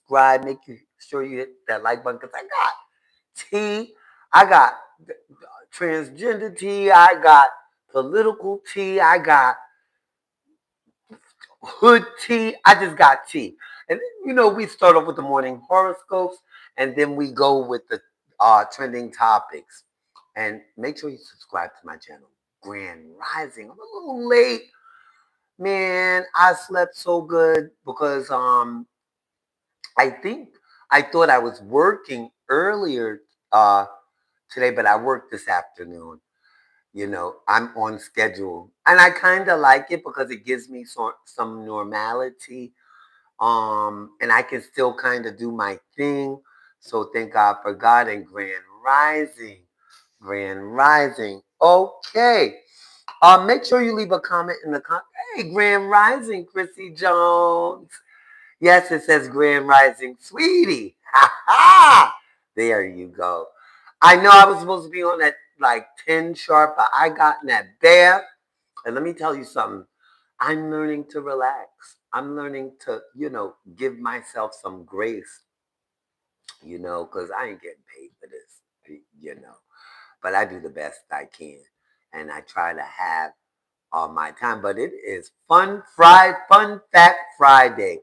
subscribe. Make sure you hit that like button because I got tea. I got transgender tea. I got political tea. I got hood tea. I just got tea. And we start off with the morning horoscopes and then we go with the trending topics. And make sure you subscribe to my channel, Grand Rising. I'm a little late. Man, I slept so good because I thought I was working earlier uh today, but I worked this afternoon. I'm on schedule. And I kind of like it because it gives me some normality. And I can still kind of do my thing. So thank God for God and Grand Rising. Grand Rising. Okay. Make sure you leave a comment in the comment. Hey, Grand Rising, Chrissy Jones. Yes, it says Grand Rising, sweetie. Ha ha! There you go. I know I was supposed to be on at like 10 sharp, but I got in that bath. And let me tell you something. I'm learning to relax. I'm learning to, give myself some grace, because I ain't getting paid for this. But I do the best I can. And I try to have my time. But it is Fun Fact Friday.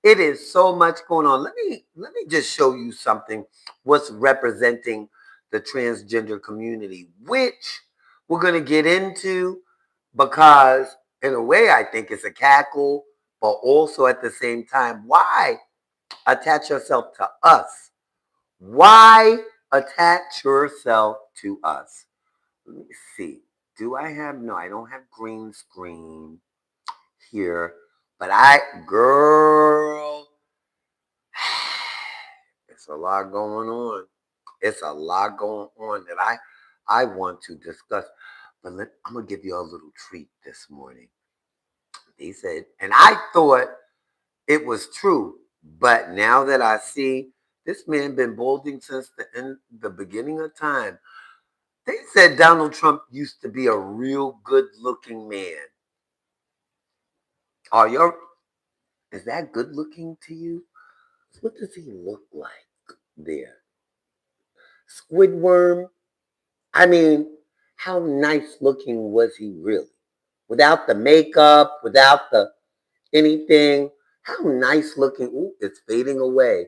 It is so much going on. Let me just show you something. What's representing the transgender community, which we're gonna get into because in a way I think it's a cackle, but also at the same time, why attach yourself to us? Why attach yourself to us? Let me see. Do I have no, I don't have green screen here. But girl, it's a lot going on. It's a lot going on that I want to discuss. But I'm going to give you a little treat this morning. They said, and I thought it was true. But now that I see this man been balding since the beginning of time, they said Donald Trump used to be a real good looking man. Are you? Is that good looking to you? What does he look like there? Squidworm? I mean, how nice looking was he really? Without the makeup, without the anything. How nice looking. Ooh, it's fading away.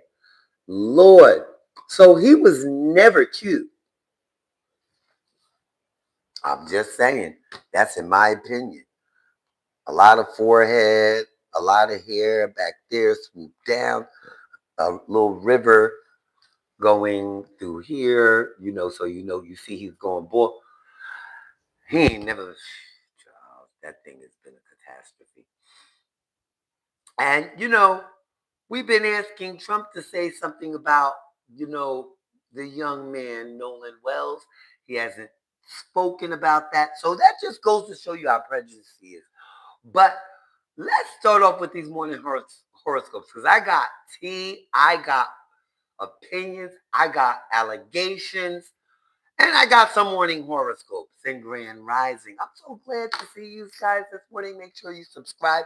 Lord. So he was never cute. I'm just saying. That's in my opinion. A lot of forehead, a lot of hair back there, swoop down, a little river going through here, so you see he's going bald. He ain't never, child, that thing has been a catastrophe. And, we've been asking Trump to say something about, the young man, Nolan Wells. He hasn't spoken about that. So that just goes to show you how prejudiced he is. But let's start off with these morning horoscopes because I got tea, I got opinions, I got allegations, and I got some morning horoscopes in Grand Rising. I'm so glad to see you guys this morning. Make sure you subscribe.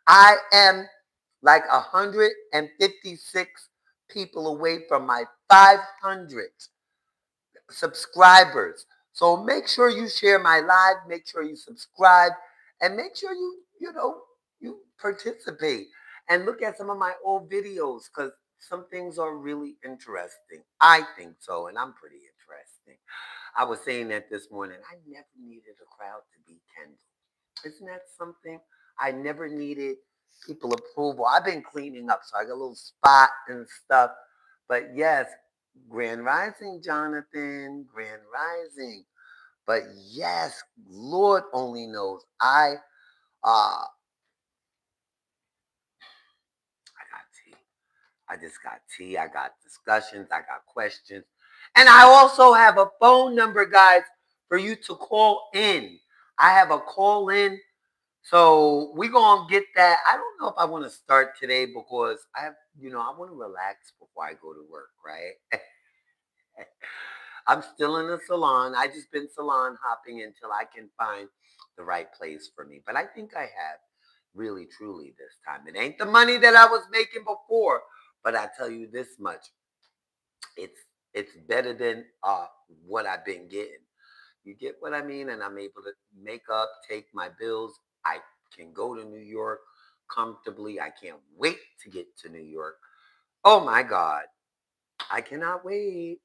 I am like 156 people away from my 500 subscribers. So make sure you share my live, make sure you subscribe, and make sure you participate and look at some of my old videos because some things are really interesting. I think so, and I'm pretty interesting. I was saying that this morning. I never needed a crowd to be Kendall. Isn't that something? I never needed people approval. I've been cleaning up, so I got a little spot and stuff. But yes, Grand Rising, Jonathan, Grand Rising. But yes, Lord only knows. I got tea. I just got tea. I got discussions. I got questions. And I also have a phone number, guys, for you to call in. I have a call in. So we're going to get that. I don't know if I want to start today because I want to relax before I go to work, right? I'm still in the salon. I just been salon hopping until I can find the right place for me. But I think I have really, truly this time. It ain't the money that I was making before, But I tell you this much, it's it's better than what I've been getting. You get what I mean? And I'm able to make up, take my bills. I can go to New York comfortably. I can't wait to get to New York. Oh my God. I cannot wait.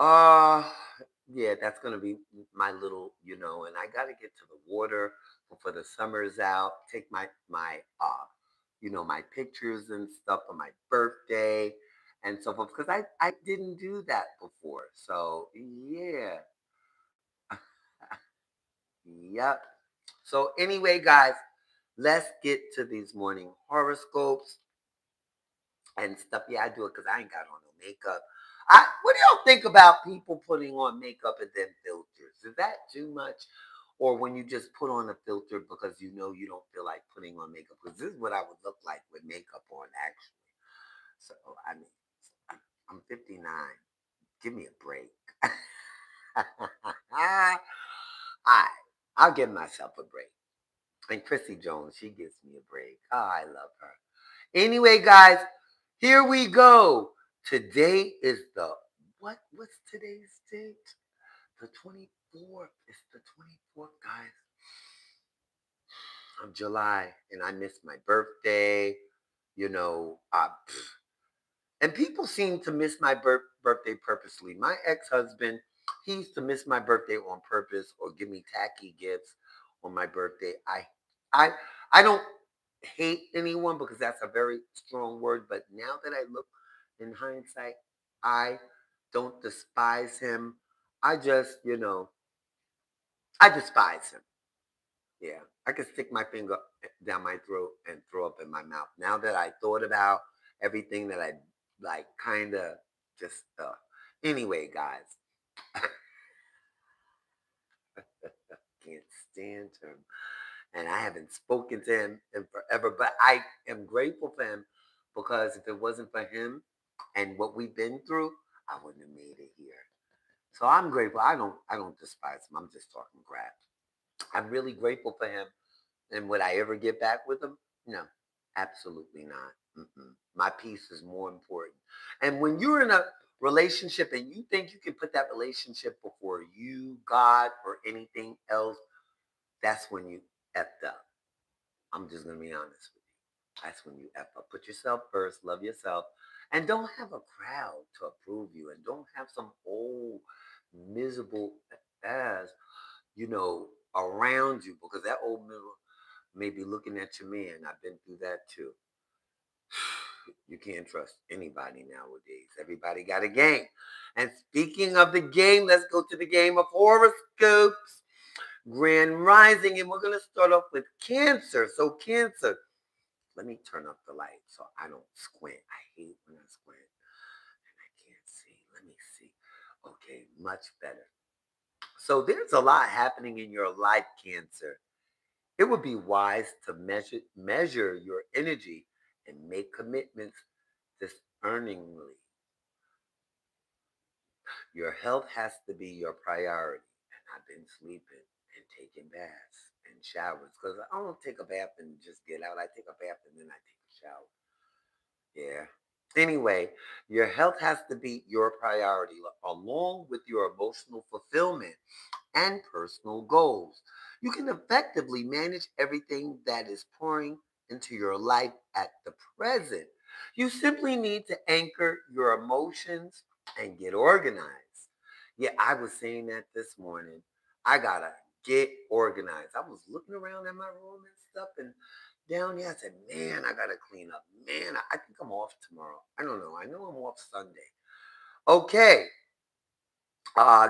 Uh yeah, that's gonna be my little, and I gotta get to the water before the summer's out. Take my pictures and stuff for my birthday and so forth. Because I didn't do that before. So yeah. Yep. So anyway, guys, let's get to these morning horoscopes and stuff. Yeah, I do it because I ain't got on no makeup. What do y'all think about people putting on makeup and then filters? Is that too much? Or when you just put on a filter because you know you don't feel like putting on makeup? Because this is what I would look like with makeup on, actually. So, I mean, I'm I'm 59. Give me a break. I, I'll give myself a break. And Chrissy Jones, she gives me a break. Oh, I love her. Anyway, guys, here we go. Today is what's today's date? The 24th. It's the 24th, guys, of July. And I missed my birthday. You know, and people seem to miss my birthday purposely. My ex-husband, he used to miss my birthday on purpose or give me tacky gifts on my birthday. I, I don't hate anyone because that's a very strong word. But now that I look in hindsight, I don't despise him. I just, I despise him. Yeah, I could stick my finger down my throat and throw up in my mouth. Now that I thought about everything that I like, kind of just. Anyway, guys, can't stand him, and I haven't spoken to him in forever. But I am grateful for him because if it wasn't for him and what we've been through, I wouldn't have made it here. So I'm grateful. I don't despise him. I'm just talking crap. I'm really grateful for him. And would I ever get back with him? No, absolutely not. Mm-mm. My peace is more important. And when you're in a relationship and you think you can put that relationship before you, God, or anything else, that's when you effed up. I'm just going to be honest with you. That's when you F up. Put yourself first, love yourself, and don't have a crowd to approve you. And don't have some old, miserable ass, around you because that old miserable may be looking at your man. I've been through that too. You can't trust anybody nowadays. Everybody got a game. And speaking of the game, let's go to the game of horoscopes. Grand Rising, and we're going to start off with Cancer. So, Cancer, let me turn up the light so I don't squint. I hate when I squint and I can't see. Let me see. Okay, much better. So, there's a lot happening in your life, Cancer. It would be wise to measure your energy and make commitments discerningly. Your health has to be your priority. And I've been sleeping and taking baths and showers because I don't take a bath and just get out. I take a bath and then I take a shower. Yeah. Anyway, your health has to be your priority along with your emotional fulfillment and personal goals. You can effectively manage everything that is pouring into your life at the present. You simply need to anchor your emotions and get organized. Yeah, I was saying that this morning. I gotta get organized. I was looking around at my room and stuff and down here. I said, man, I gotta clean up. Man, I think I'm off tomorrow. I don't know. I know I'm off Sunday. Okay,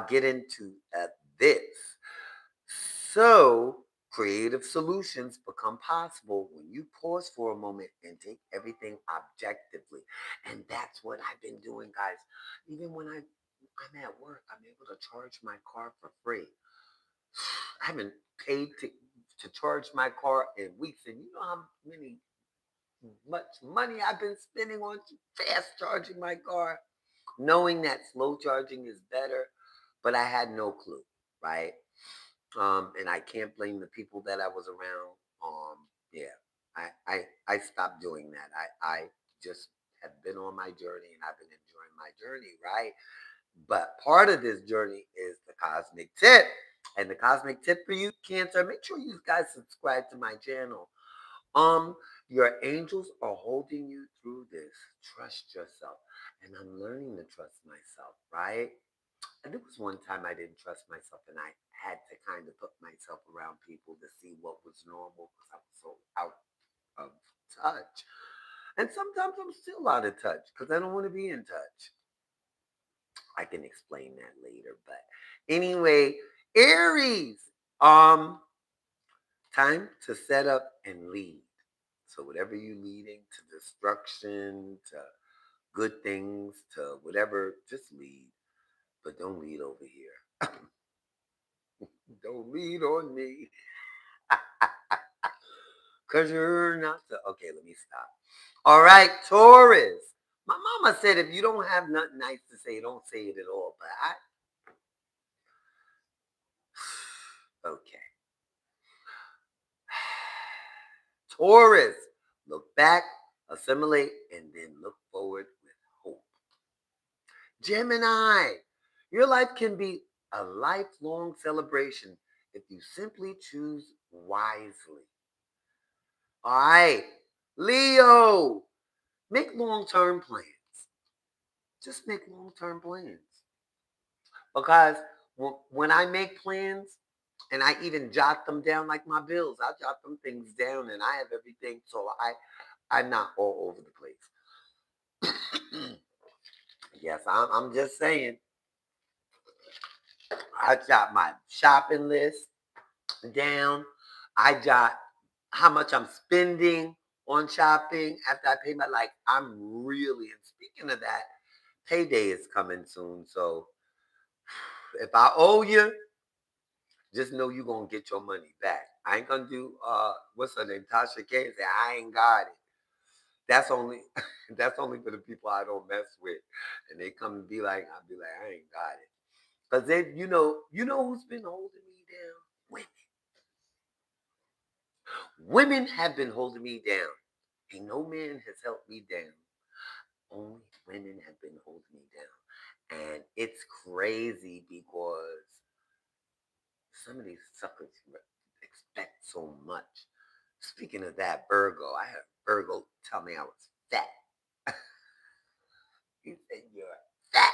get into this. So, creative solutions become possible when you pause for a moment and take everything objectively. And that's what I've been doing, guys. Even when I'm at work, I'm able to charge my car for free. I haven't paid to charge my car in weeks. And you know how much money I've been spending on fast charging my car, knowing that slow charging is better, but I had no clue, right? And I can't blame the people that I was around. Yeah, I stopped doing that. I just have been on my journey and I've been enjoying my journey, right? But part of this journey is the cosmic tip. And the cosmic tip for you, Cancer, make sure you guys subscribe to my channel. Um, your angels are holding you through this. Trust yourself. And I'm learning to trust myself, right? And there was one time I didn't trust myself and I had to kind of put myself around people to see what was normal because I was so out of touch. And sometimes I'm still out of touch because I don't want to be in touch. I can explain that later. But anyway, Aries, um, time to set up and lead. So whatever you leading to destruction, to good things, to whatever, just lead. But don't lead over here. Don't lead on me. Cause you're not the okay, let me stop. All right, Taurus. My mama said if you don't have nothing nice to say, don't say it at all. But I okay. Taurus, look back, assimilate, and then look forward with hope. Gemini, your life can be a lifelong celebration if you simply choose wisely. All right, Leo, make long term plans. Just make long term plans. Because when I make plans and I even jot them down like my bills, I jot them things down and I have everything. So I'm not all over the place. Yes, I'm just saying. I jot my shopping list down. I jot how much I'm spending on shopping after I pay my like I'm really and speaking of that, payday is coming soon. So if I owe you, just know you're gonna get your money back. I ain't gonna do what's her name? Tasha K say I ain't got it. That's only that's only for the people I don't mess with. And they come and be like, I'll be like, I ain't got it. Because they you know who's been holding me down? Women. Women have been holding me down. Ain't no man has helped me down. Only women have been holding me down. And it's crazy because some of these suckers expect so much. Speaking of that, Virgo, I had Virgo tell me I was fat. He said, you're fat.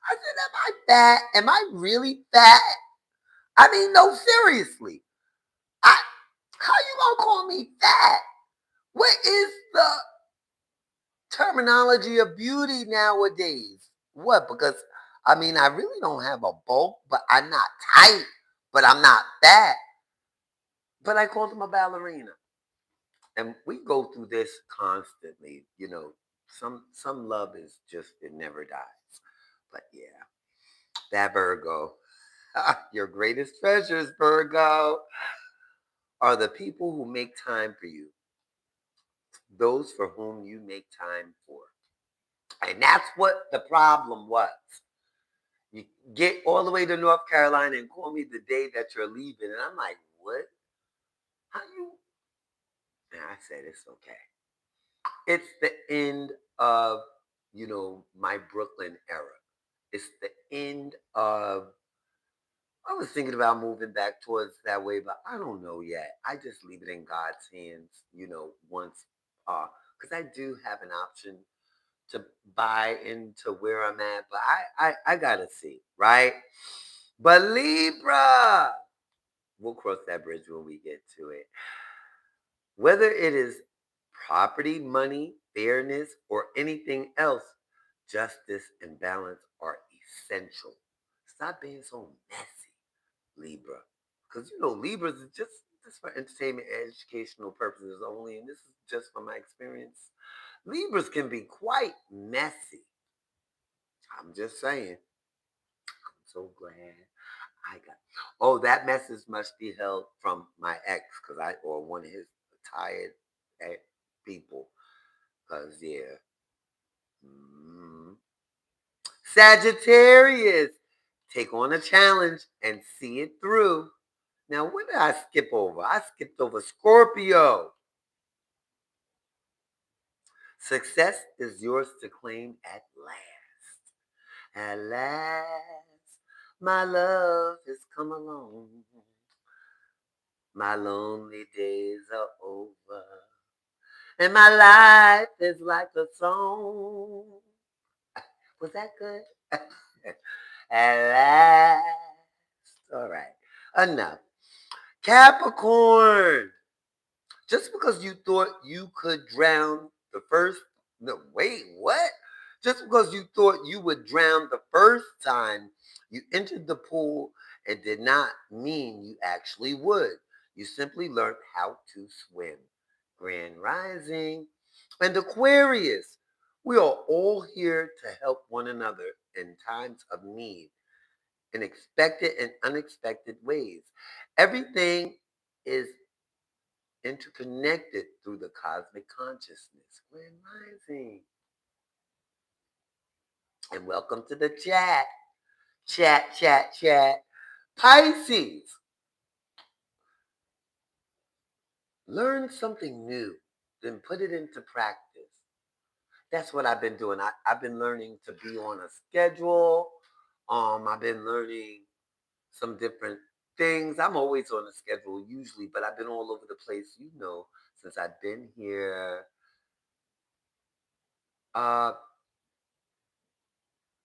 I said, am I fat? Am I really fat? I mean, no, seriously. I how you gonna call me fat? What is the terminology of beauty nowadays? What? Because I mean, I really don't have a bulk, but I'm not tight, but I'm not fat. But I called him a ballerina. And we go through this constantly. Some love is just it never dies. But yeah, that Virgo, your greatest treasures, Virgo, are the people who make time for you, those for whom you make time for. And that's what the problem was. You get all the way to North Carolina and call me the day that you're leaving. And I'm like, what? How you? And I said, it's okay. It's the end of, my Brooklyn era. It's the end of, I was thinking about moving back towards that way, but I don't know yet. I just leave it in God's hands, once, because I do have an option to buy into where I'm at, but I gotta see, right? But Libra, we'll cross that bridge when we get to it. Whether it is property, money, fairness, or anything else, justice and balance are essential. Stop being so messy, Libra. Because Libras is just for entertainment and educational purposes only, and this is just from my experience. Libras can be quite messy. I'm just saying. I'm so glad I got. Oh, that message must be held from my ex, or one of his tired people. Cause yeah. Mm. Sagittarius, take on a challenge and see it through. Now, what did I skip over? I skipped over Scorpio. Success is yours to claim at last. At last, my love has come along. My lonely days are over. And my life is like a song. Was that good? At last. All right. Enough. Capricorn. Just because you thought you could drown the first. No, wait, what? Just because you thought you would drown the first time you entered the pool, it did not mean you actually would. You simply learned how to swim. Grand Rising. And Aquarius. We are all here to help one another in times of need, in expected and unexpected ways. Everything is interconnected through the cosmic consciousness. Grand Rising. And welcome to the chat. Chat, chat, chat. Pisces. Learn something new, then put it into practice. That's what I've been doing. I've been learning to be on a schedule. I've been learning some different things. I'm always on a schedule usually, but I've been all over the place, since I've been here. Uh,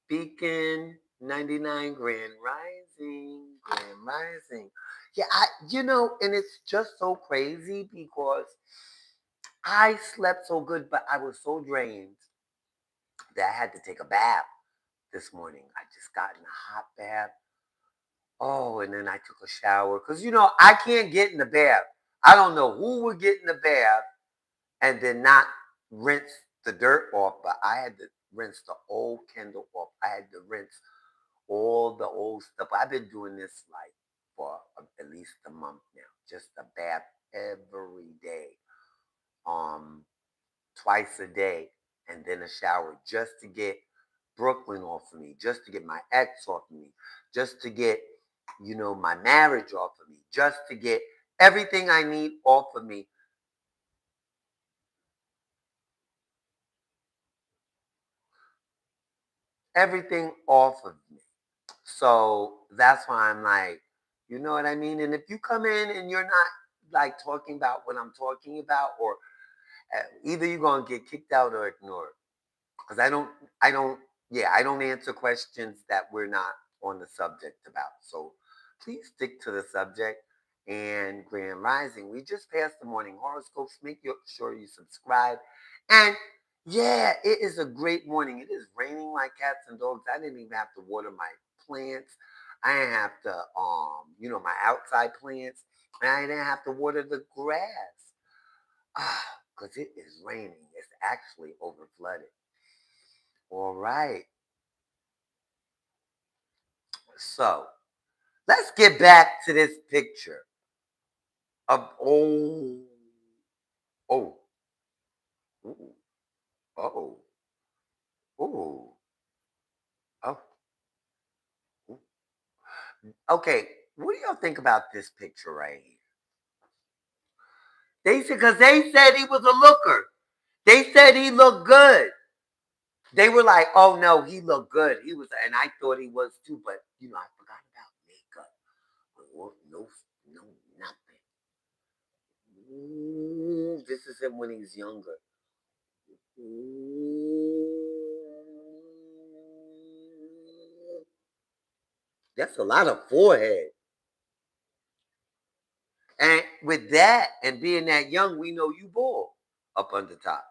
Beacon 99 Grand Rising, Grand Rising. Yeah, and it's just so crazy because I slept so good, but I was so drained that I had to take a bath this morning. I just got in a hot bath. Oh, and then I took a shower because I can't get in the bath. I don't know who would get in the bath and then not rinse the dirt off, but I had to rinse the old Kendall off. I had to rinse all the old stuff. I've been doing this like for at least a month now. Just a bath every day, um, twice a day, and then a shower just to get Brooklyn off of me, just to get my ex off of me, just to get my marriage off of me, just to get everything I need off of me. Everything off of me. So that's why I'm like, you know what I mean? And if you come in and you're not like talking about what I'm talking about, or either you're going to get kicked out or ignored. Because I don't, yeah, I don't answer questions that we're not on the subject about. So please stick to the subject. And Grand Rising, we just passed the morning horoscopes. Make sure you subscribe. And yeah, it is a great morning. It is raining like cats and dogs. I didn't even have to water my plants. I didn't have to, my outside plants. And I didn't have to water the grass. Because it is raining. It's actually over flooded. All right. So let's get back to this picture of oh, ooh, oh, ooh, oh, ooh. Okay. What do y'all think about this picture right here? They said he was a looker. They said he looked good. They were like, oh no, he looked good. He was, and I thought he was too, but I forgot about makeup. No, no, nothing. Ooh, this is him when he's younger. Ooh. That's a lot of forehead. And with that and being that young, we know you bald up on the top.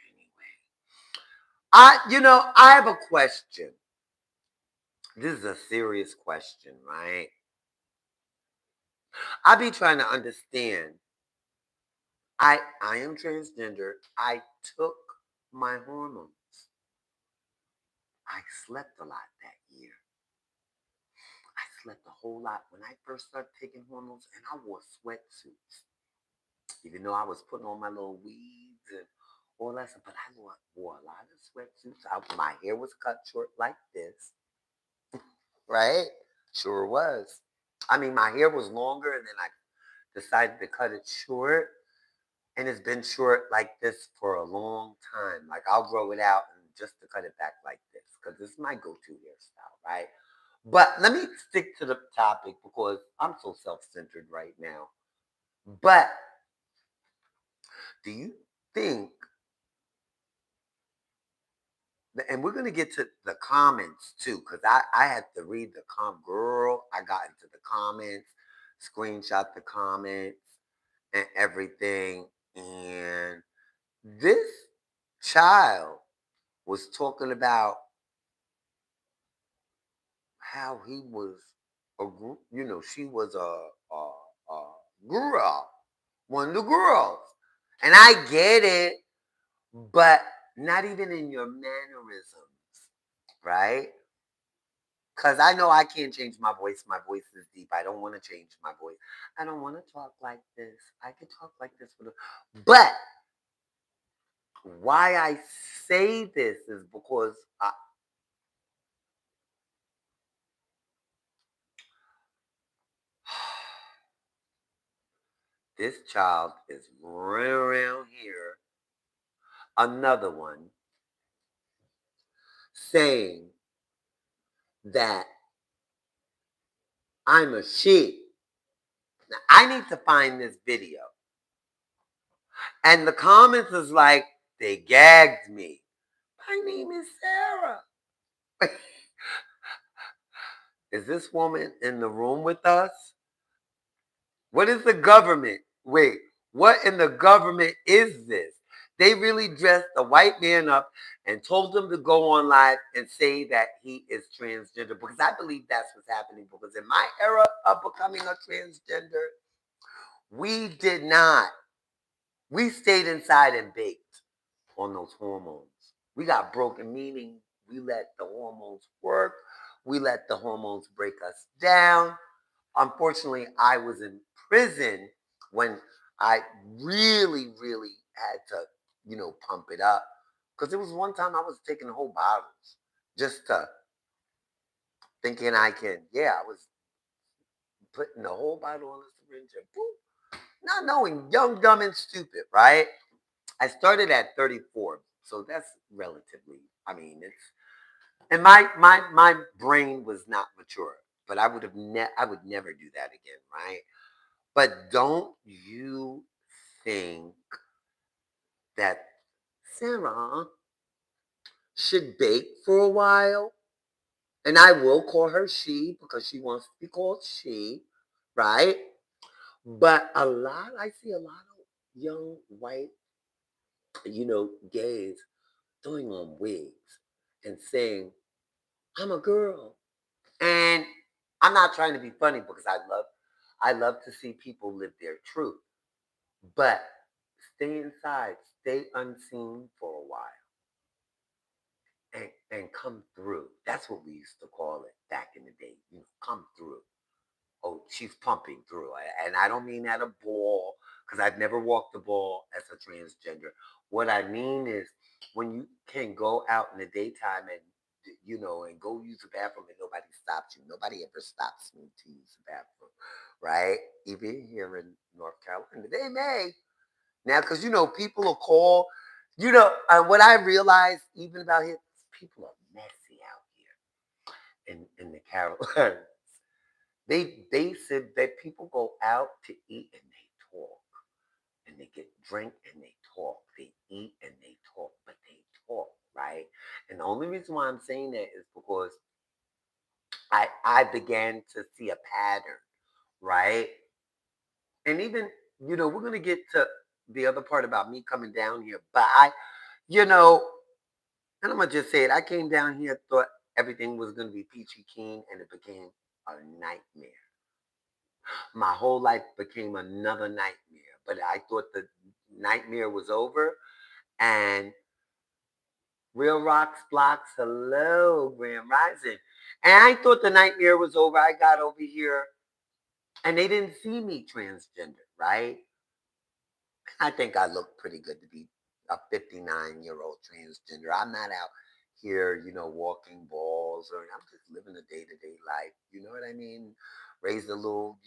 Anyway, I have a question. This is a serious question, right? I be trying to understand. I am transgender. I took my hormones. I slept a lot that year. I slept a whole lot when I first started taking hormones, and I wore sweatsuits. Even though I was putting on my little weeds and all that stuff, but I wore a lot of sweatsuits. My hair was cut short like this, right? Sure was. I mean, my hair was longer, and then I decided to cut it short. And it's been short like this for a long time. Like I'll grow it out and just to cut it back like this because this is my go-to hairstyle, right? But let me stick to the topic because I'm so self-centered right now. But do you think, and we're gonna get to the comments too, because I had to read the girl. I got into the comments, screenshot the comments and everything, and this child was talking about how he was she was a girl, one of the girls. And I get it, but not even in your mannerisms, right? Because I know I can't change my voice. My voice is deep. I don't want to change my voice. I don't want to talk like this. I can talk like this. But why I say this is because this child is running around here, another one, saying that I'm a she. Now, I need to find this video. And the comments is like, they gagged me. My name is Sarah. Is this woman in the room with us? What is the government? Wait, what in the government is this? They really dressed the white man up and told him to go on live and say that he is transgender because I believe that's what's happening. Because in my era of becoming a transgender, we did not. We stayed inside and baked on those hormones. We got broken, meaning we let the hormones work. We let the hormones break us down. Unfortunately, I was in prison when I really, really had to, pump it up. Because there was one time I was taking whole bottles just to thinking I can. Yeah, I was putting the whole bottle on the syringe and boom, not knowing, young, dumb, and stupid, right? I started at 34, so that's relatively. I mean, it's and my brain was not mature, but I would never do that again, right? But don't you think that Sarah should bake for a while? And I will call her she because she wants to be called she, right? But I see a lot of young white, gays throwing on wigs and saying, I'm a girl. And I'm not trying to be funny because I love to see people live their truth. But stay inside, stay unseen for a while and come through. That's what we used to call it back in the day. Come through. Oh, she's pumping through. And I don't mean at a ball, because I've never walked the ball as a transgender. What I mean is when you can go out in the daytime and and go use the bathroom and nobody stops you. Nobody ever stops me to use the bathroom, right? Even here in North Carolina, they may now because people will call. What I realized even about here, people are messy out here in the Carolinas. They said that people go out to eat and they talk and they get drink and they talk. They eat and they talk, but they talk, right? And the only reason why I'm saying that is because I began to see a pattern, right? And even we're gonna get to the other part about me coming down here, but you know, and I'm gonna just say it. I came down here, thought everything was gonna be peachy keen, and it became a nightmare. My whole life became another nightmare. But I thought the nightmare was over. And Real Rocks Blocks, hello, Grand Rising. And I thought the nightmare was over. I got over here and they didn't see me transgender, right? I think I look pretty good to be a 59-year-old transgender. I'm not out here, walking balls or I'm just living a day-to-day life. You know what I mean? Raised a little,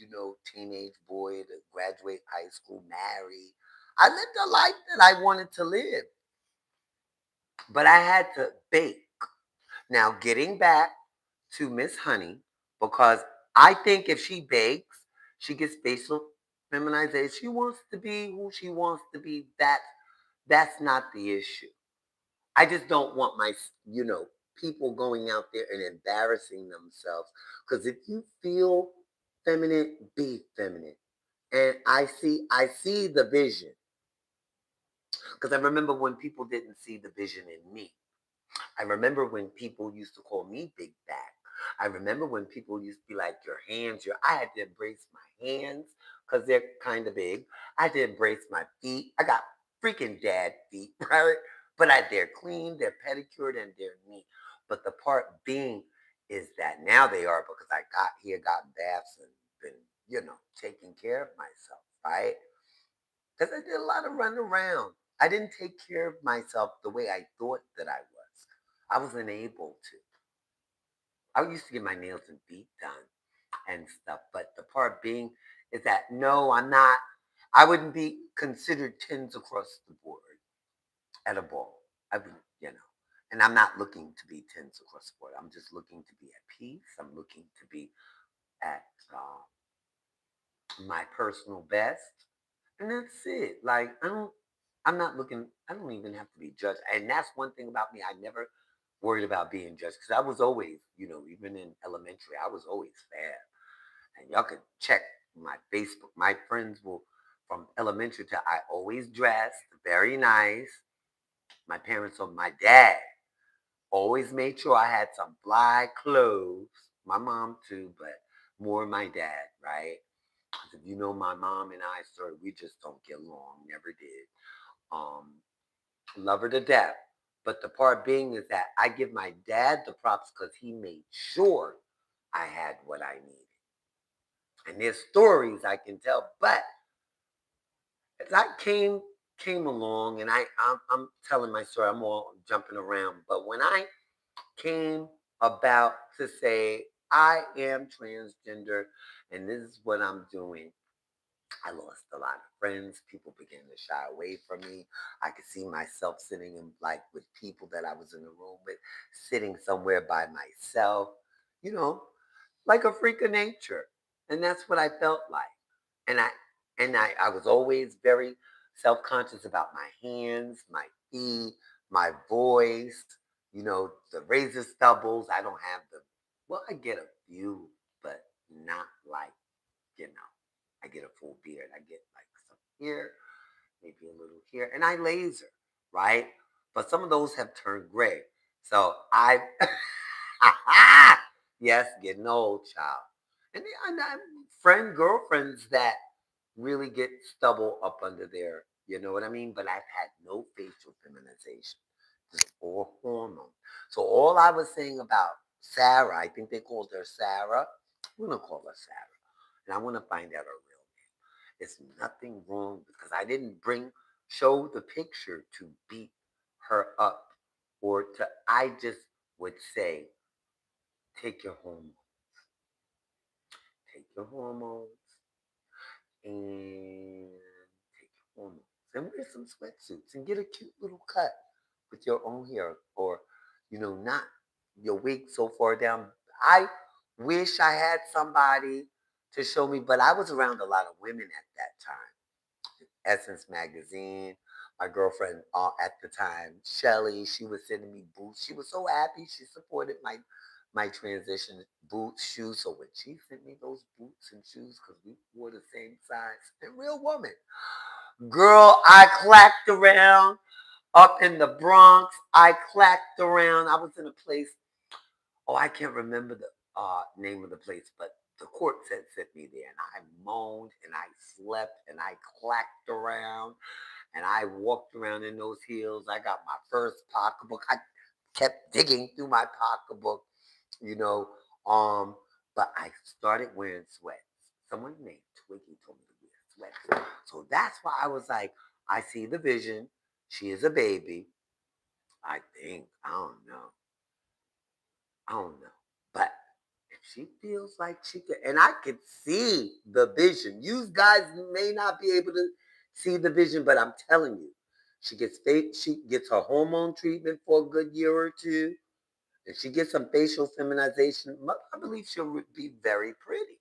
teenage boy to graduate high school, marry. I lived a life that I wanted to live, but I had to bake. Now, getting back to Miss Honey, because I think if she bakes, she gets facial feminization. She wants to be who she wants to be. That's not the issue. I just don't want people going out there and embarrassing themselves. Because if you feel feminine, be feminine. And I see the vision. Because I remember when people didn't see the vision in me. I remember when people used to call me big back. I remember when people used to be like, your hands, I had to embrace my hands because they're kind of big. I had to embrace my feet. I got freaking dad feet, right? But they're clean, they're pedicured, and they're neat. But the part being is that now they are because I got here, got baths, and been, taking care of myself, right? Because I did a lot of running around. I didn't take care of myself the way I thought that I was. I wasn't able to. I used to get my nails and feet done and stuff, but the part being is that no, I'm not. I wouldn't be considered tens across the board at a ball. I wouldn't, and I'm not looking to be tens across the board. I'm just looking to be at peace. I'm looking to be at my personal best. And that's it. Like, I'm not looking, I don't even have to be judged. And that's one thing about me. I never worried about being judged because I was always, even in elementary, I was always fab. And y'all can check my Facebook. My friends will, from elementary to, I always dressed very nice. My parents, or my dad, always made sure I had some fly clothes. My mom too, but more my dad, right? If you know my mom and I, sir, we just don't get along. Never did. Um, Love her to death. But the part being is that I give my dad the props because he made sure I had what I needed. And there's stories I can tell, but as I came along, and I'm telling my story, I'm all jumping around. But when I came about to say I am transgender, and this is what I'm doing, I lost a lot of friends. People began to shy away from me. I could see myself sitting in like with people that I was in the room with, sitting somewhere by myself, you know, like a freak of nature. And that's what I felt like. And I was always very self-conscious about my hands, my feet, my voice, the razor stubbles. I don't have the well, I get a few, but not like you know, I get a full beard. I get like some here, maybe a little here, and I laser, right? But some of those have turned gray. So yes, getting old, child. And girlfriends that really get stubble up under there. You know what I mean? But I've had no facial feminization, just all hormone. So all I was saying about Sarah, I think they called her Sarah. We're gonna call her Sarah, and I want to find out her real name. There's nothing wrong because I didn't show the picture to beat her up or to. I just would say, take your hormones, take your hormones, and take your hormones, and wear some sweatsuits and get a cute little cut with your own hair, or not your wig so far down. I wish I had somebody to show me, but I was around a lot of women at that time. Essence magazine. My girlfriend at the time, Shelly, she was sending me boots. She was so happy. She supported my transition, boots, shoes. So when she sent me those boots and shoes, because we wore the same size, and real woman, girl, I clacked around up in the Bronx. I clacked around. I was in a place. Oh, I can't remember the name of the place, but the court said sent me there, and I moaned and I slept and I clacked around and I walked around in those heels. I got my first pocketbook. I kept digging through my pocketbook, you know. Um, but I started wearing sweats. Someone named Twiggy told me to wear sweats. So that's why I was like, I see the vision. She is a baby. I think. I don't know. I don't know. But if she feels like she could, and I could see the vision. You guys may not be able to see the vision, but I'm telling you, she gets her hormone treatment for a good year or two, and she gets some facial feminization. I believe she'll be very pretty.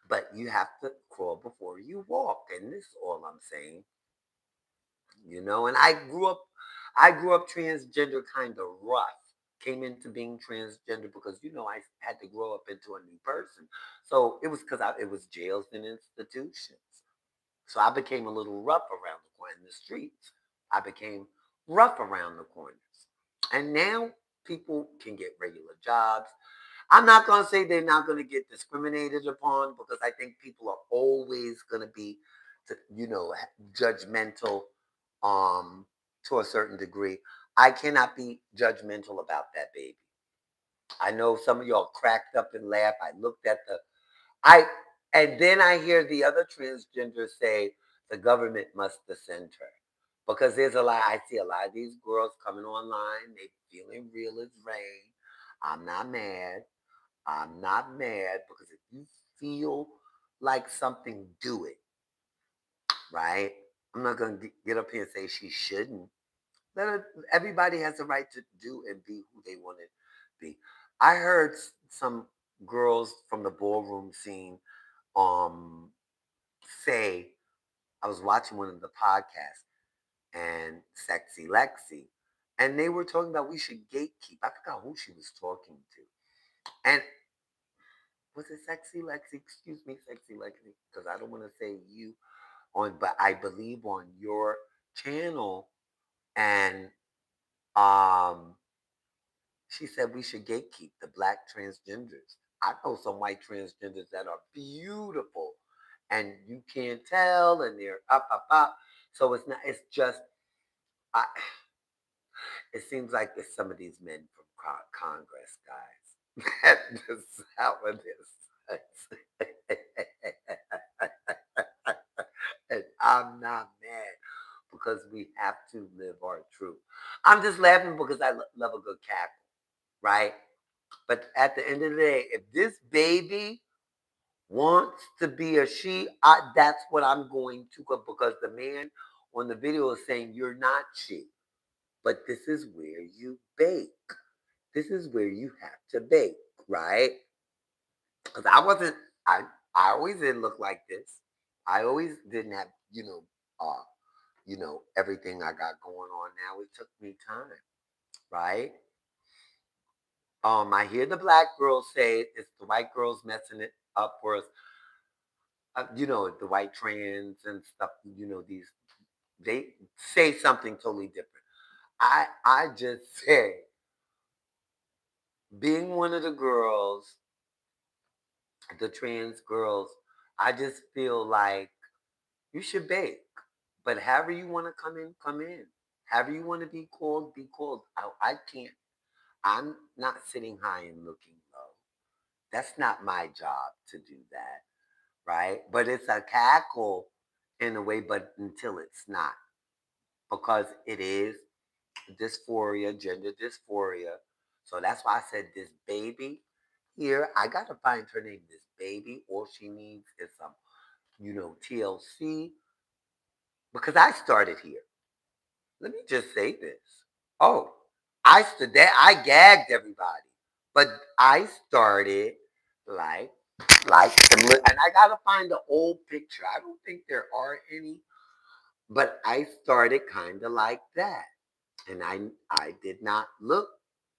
But you have to crawl before you walk, and this is all I'm saying. And I grew up transgender, kind of rough. Came into being transgender because I had to grow up into a new person. So it was because it was jails and institutions. So I became a little rough around the corner in the streets. I became rough around the corners, and now people can get regular jobs. I'm not going to say they're not going to get discriminated upon, because I think people are always going to be, judgmental, um, to a certain degree. I cannot be judgmental about that baby. I know some of y'all cracked up and laughed. I, and then I hear the other transgender say the government must descend her. Because I see a lot of these girls coming online, they feeling real as rain. I'm not mad. I'm not mad, because if you feel like something, do it, right? I'm not going to get up here and say she shouldn't. Everybody has the right to do and be who they want to be. I heard some girls from the ballroom scene um, say, I was watching one of the podcasts, and Sexy Lexi, and they were talking about we should gatekeep. I forgot who she was talking to. And was it Sexy Lexi? Excuse me, Sexy Lexi, because I don't want to say you but I believe on your channel, and um, she said we should gatekeep the black transgenders. I know some white transgenders that are beautiful, and you can't tell, and they're up. So it's not. It's just. I, it seems like it's some of these men from Congress, guys. That's how it is. And I'm not mad, because we have to live our truth. I'm just laughing because I love a good cackle, right? But at the end of the day, if this baby wants to be a she, that's what I'm going to go, because the man on the video is saying you're not she, but this is where you bake. This is where you have to bake, right? Because I wasn't, I always didn't look like this. I always didn't have, everything I got going on now. It took me time, right? I hear the black girls say it's the white girls messing it up for us. The white trans and stuff. These they say something totally different. I just say, being one of the girls, the trans girls, I just feel like you should bake. But however you want to come in, come in. However you want to be called, be called. I can't. I'm not sitting high and looking low. That's not my job to do that, right? But it's a cackle in a way, but until it's not, because it is dysphoria, gender dysphoria. So that's why I said this baby here. I gotta find her name. This baby, all she needs is some, TLC, because I started here. Let me just say this. Oh, I gagged everybody, but I started like similar, and I gotta find the old picture. I don't think there are any, but I started kind of like that, and I did not look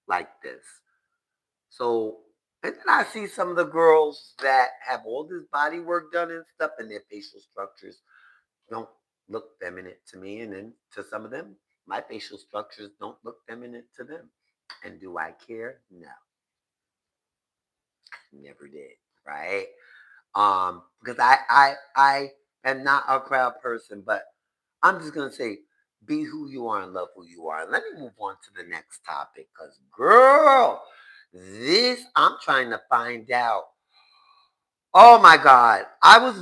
like this. So, and then I see some of the girls that have all this body work done and stuff, and their facial structures don't look feminine to me. And then to some of them, my facial structures don't look feminine to them. And do I care? No, never did. Right? Because I am not a crowd person, but I'm just gonna say, be who you are and love who you are. And let me move on to the next topic, because girl, this I'm trying to find out. Oh my God. I was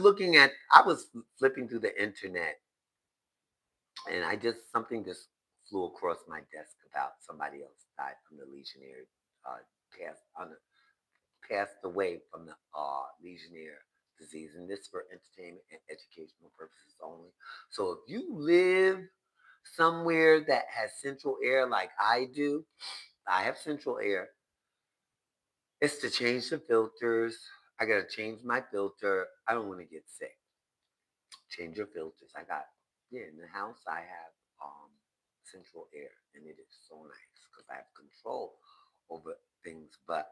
flipping through the internet, and something just flew across my desk about somebody else died from the Legionnaire, passed away from the Legionnaire disease, and this for entertainment and educational purposes only. So if you live somewhere that has central air like I do, I have central air. It's to change the filters. I gotta change my filter. I don't want to get sick. Change your filters. I got in the house. I have central air, and it is so nice because I have control over things. But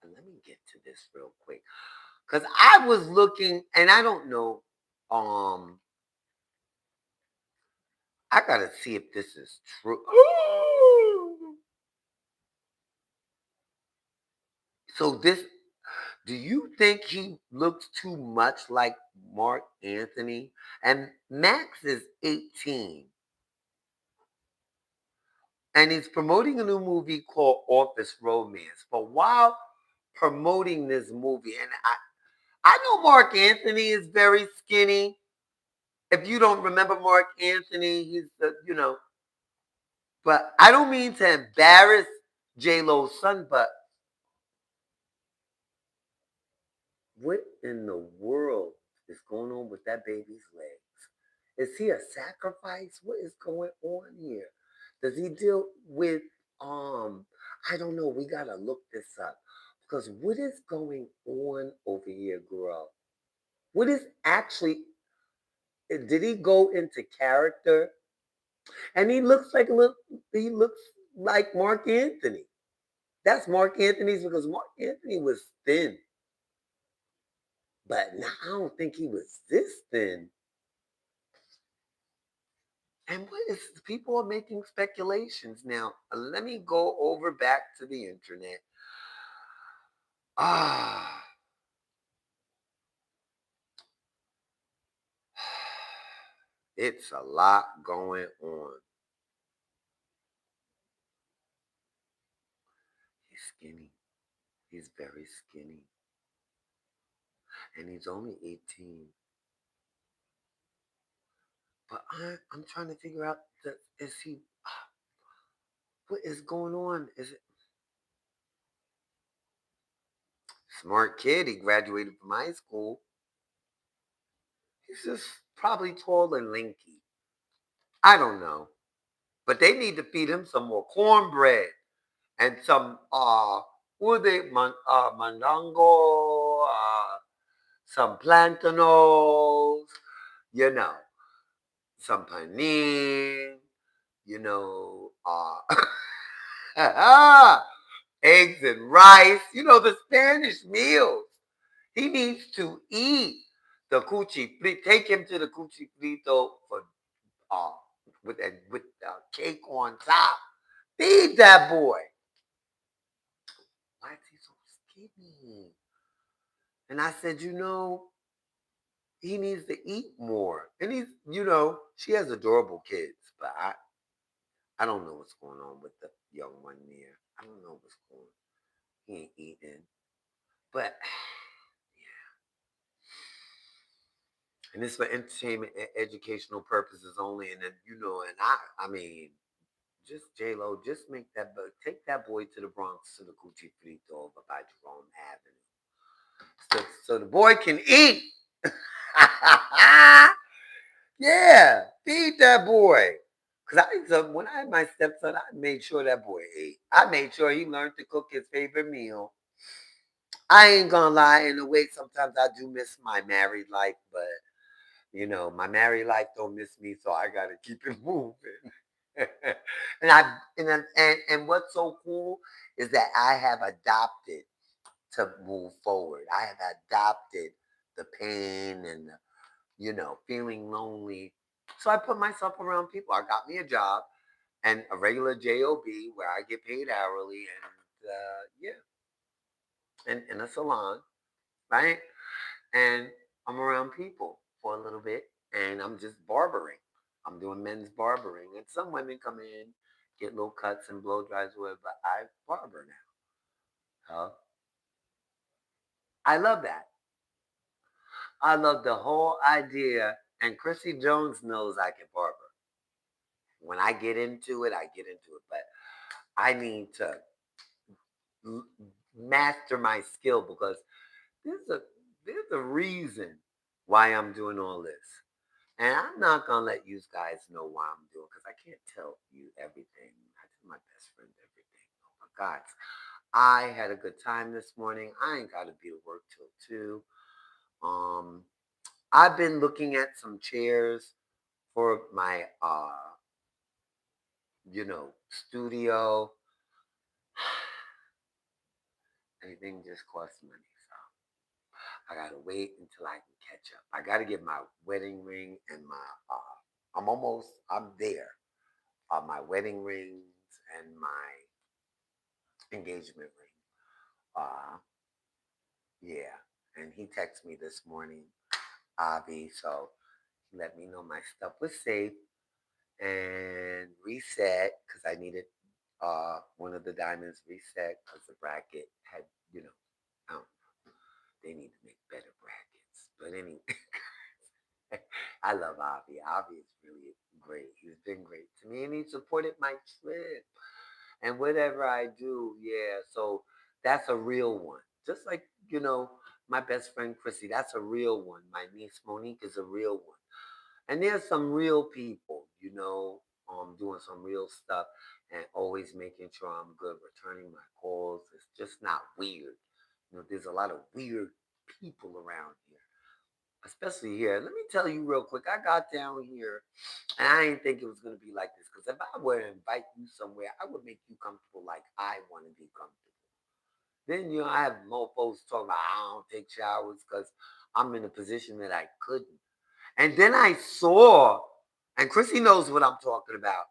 let me get to this real quick because I was looking, and I don't know. Um, I gotta see if this is true. So this, do you think he looks too much like Mark Anthony? And Max is 18, and he's promoting a new movie called Office Romance. But while promoting this movie, and I know Mark Anthony is very skinny. If you don't remember Mark Anthony, he's the. But I don't mean to embarrass J Lo's son, but what in the world is going on with that baby's legs? Is he a sacrifice? What is going on here? Does he deal with I don't know, we gotta look this up. Because what is going on over here, girl? What is actually did he go into character? And he looks like Mark Anthony. That's Mark Anthony's because Mark Anthony was thin. But now I don't think he was this thin. And what is people are making speculations now? Let me go over back to the internet. Ah, it's a lot going on. He's skinny. He's very skinny, and he's only 18. But I'm trying to figure out that is he? What is going on? Is it smart kid? He graduated from high school. He's just probably tall and lanky. I don't know. But they need to feed him some more cornbread and some what are they mandongo, some plantanos, you know, some panin, you know, eggs and rice, the Spanish meals. He needs to eat the cuchi frito. Take him to the cuchi frito for uh with cake on top. Feed that boy. Why is he so skinny? And I said, he needs to eat more. And she has adorable kids, but I don't know what's going on with the young one there. I don't know what's going on. He ain't eating. But and it's for entertainment and educational purposes only. And then and I mean, just J Lo, just take that boy to the Bronx to the Cucci Frito over by Jerome Avenue, so the boy can eat. Yeah, feed that boy. Cause when I had my stepson, I made sure that boy ate. I made sure he learned to cook his favorite meal. I ain't gonna lie, in a way, sometimes I do miss my married life, but my married life don't miss me, so I gotta keep it moving. And what's so cool is that I have adopted to move forward. I have adopted the pain and feeling lonely. So I put myself around people. I got me a job and a regular job where I get paid hourly, and yeah, and in a salon, right? And I'm around people for a little bit, and I'm just barbering. I'm doing men's barbering, and some women come in, get little cuts and blow dries with, but I barber now. Huh? I love that. I love the whole idea, and Chrissy Jones knows I can barber. When I get into it, I get into it, but I need to l- master my skill because this is a there's a reason why I'm doing all this. And I'm not gonna let you guys know why I'm doing because I can't tell you everything. I tell my best friend everything. Oh my God. I had a good time this morning. I ain't gotta be to work till 2. Um I've been looking at some chairs for my studio. Everything just costs money. So I gotta wait until I can catch up. I gotta get my wedding ring and my I'm there. My wedding rings and my engagement ring. Uh yeah. And he texted me this morning, Avi, so he let me know my stuff was safe and reset because I needed one of the diamonds reset because the bracket had, you know, um, they need to make better brackets. But anyway, I love Avi. Avi is really great. He's been great to me, and he supported my trip and whatever I do. Yeah, so that's a real one. Just like my best friend Chrissy, that's a real one. My niece Monique is a real one. And there's some real people, doing some real stuff and always making sure I'm good, returning my calls. It's just not weird. There's a lot of weird people around here, especially here. Let me tell you real quick. I got down here and I didn't think it was going to be like this because if I were to invite you somewhere, I would make you comfortable like I want to be comfortable. Then, I have mofos talking about I don't take showers because I'm in a position that I couldn't. And then I saw, and Chrissy knows what I'm talking about,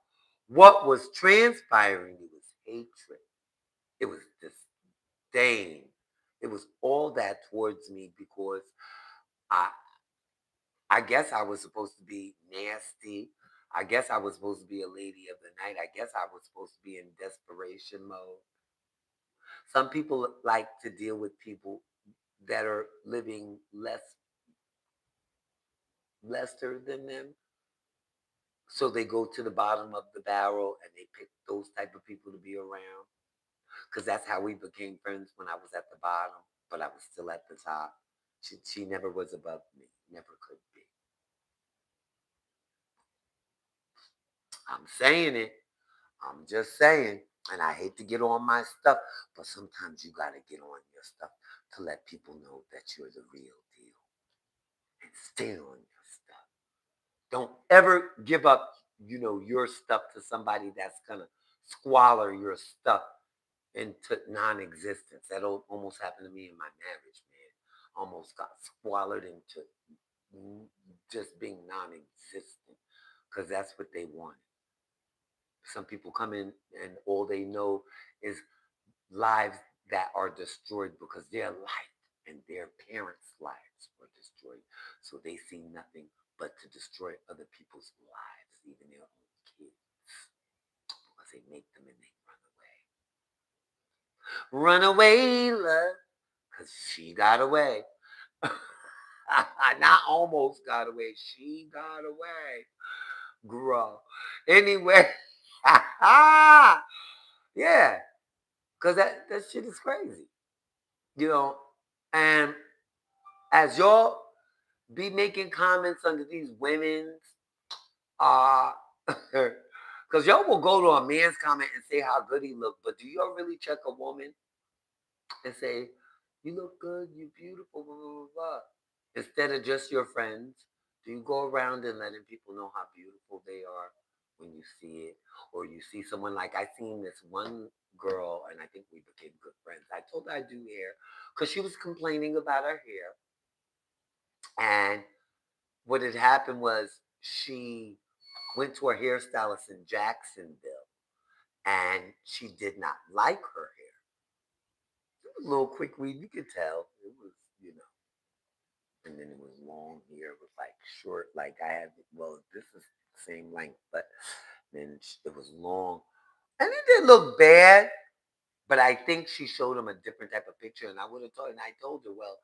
what was transpiring. It was hatred. It was disdain. It was all that towards me because I I guess I was supposed to be nasty. I guess I was supposed to be a lady of the night. I guess I was supposed to be in desperation mode. Some people like to deal with people that are living lesser than them. So they go to the bottom of the barrel and they pick those type of people to be around. Because that's how we became friends when I was at the bottom, but I was still at the top. She never was above me, never could be. I'm saying it. I'm just saying. And I hate to get on my stuff, but sometimes you got to get on your stuff to let people know that you're the real deal and stay on your stuff. Don't ever give up, your stuff to somebody that's going to squalor your stuff into non-existence. That almost happened to me in my marriage, man. Almost got squalor into just being non-existent because that's what they wanted. Some people come in and all they know is lives that are destroyed because their life and their parents' lives were destroyed. So they see nothing but to destroy other people's lives, even their own kids, because they make them and they run away. Run away, love, because she got away. Not almost got away. She got away. Girl. Anyway. Yeah. Because that shit is crazy. You know. And as y'all be making comments under these women's, uh, because y'all will go to a man's comment and say how good he looked, but do y'all really check a woman and say, you look good, you beautiful, blah, blah, blah, blah. Instead of just your friends, do you go around and letting people know how beautiful they are when you see it? Or you see someone like I seen this one girl, and I think we became good friends. I told her I do hair because she was complaining about her hair. And what had happened was she went to a hairstylist in Jacksonville and she did not like her hair. It was a little quick weave, you could tell. It was, and then it was long here. It was like short, like I had. Well, this is the same length, but then it was long, and it didn't look bad. But I think she showed him a different type of picture, and I would have told. And I told her, well,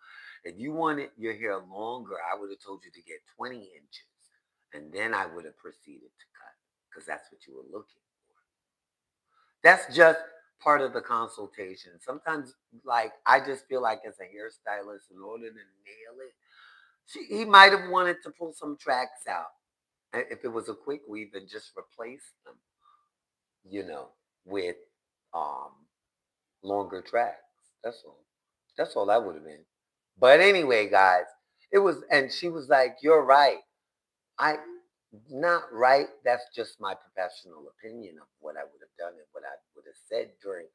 if you wanted your hair longer, I would have told you to get 20 inches, and then I would have proceeded to cut because that's what you were looking for. That's just part of the consultation. Sometimes, like, I just feel like as a hairstylist, in order to nail it, he might have wanted to pull some tracks out. If it was a quick weave and just replace them, you know, with um longer tracks. That's all. That's all that would have been. But anyway, guys, it was, and she was like, "You're right. I not right. That's just my professional opinion of what I would have done and what I would have said during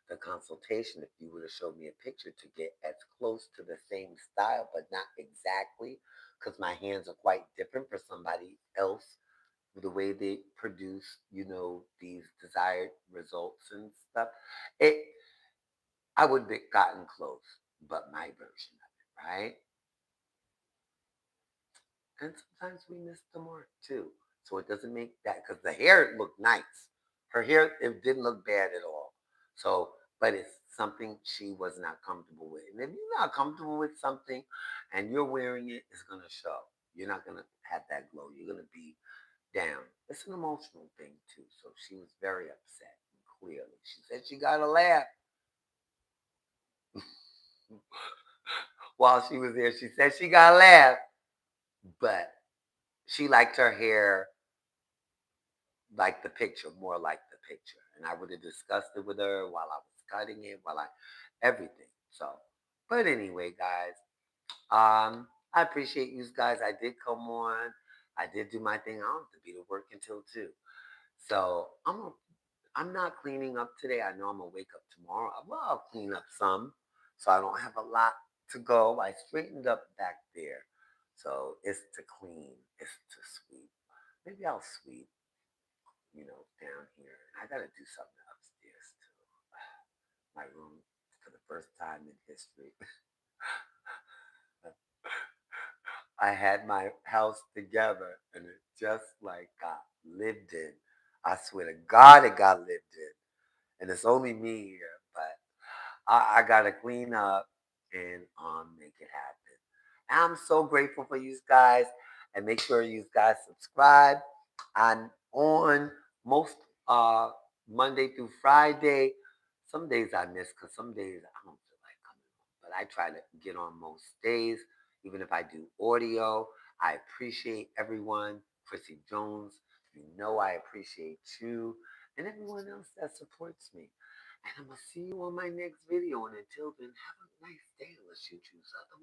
the consultation if you would have showed me a picture to get as close to the same style, but not exactly, because my hands are quite different for somebody else, the way they produce, these desired results and stuff. It I would have gotten close, but my version of it, right? And sometimes we miss the mark too. So it doesn't make that, because the hair looked nice. Her hair, it didn't look bad at all. So, but it's something she was not comfortable with. And if you're not comfortable with something and you're wearing it, it's going to show. You're not going to have that glow. You're going to be down. It's an emotional thing too. So she was very upset, clearly. She said she got to laugh while she was there. She said she got to laugh, but she liked her hair like the picture, more like the picture. And I would have discussed it with her while I was cutting it, everything. So, but anyway, guys, I appreciate you guys. I did come on. I did do my thing. I don't have to be to work until 2. So I'm not cleaning up today. I know I'm gonna wake up tomorrow. Well, I'll clean up some, so I don't have a lot to go. I straightened up back there, so it's to clean. It's to sweep. Maybe I'll sweep, down here. I gotta do something upstairs too. My room for the first time in history. I had my house together and it just like got lived in. I swear to God, it got lived in. And it's only me here, but I gotta clean up and make it happen. And I'm so grateful for you guys, and make sure you guys subscribe. I'm on most uh Monday through Friday. Some days I miss because some days I don't feel like coming on, but I try to get on most days, even if I do audio. I appreciate everyone. Chrissy Jones, I appreciate you and everyone else that supports me. And I'm going to see you on my next video. And until then, have a nice day unless you choose otherwise.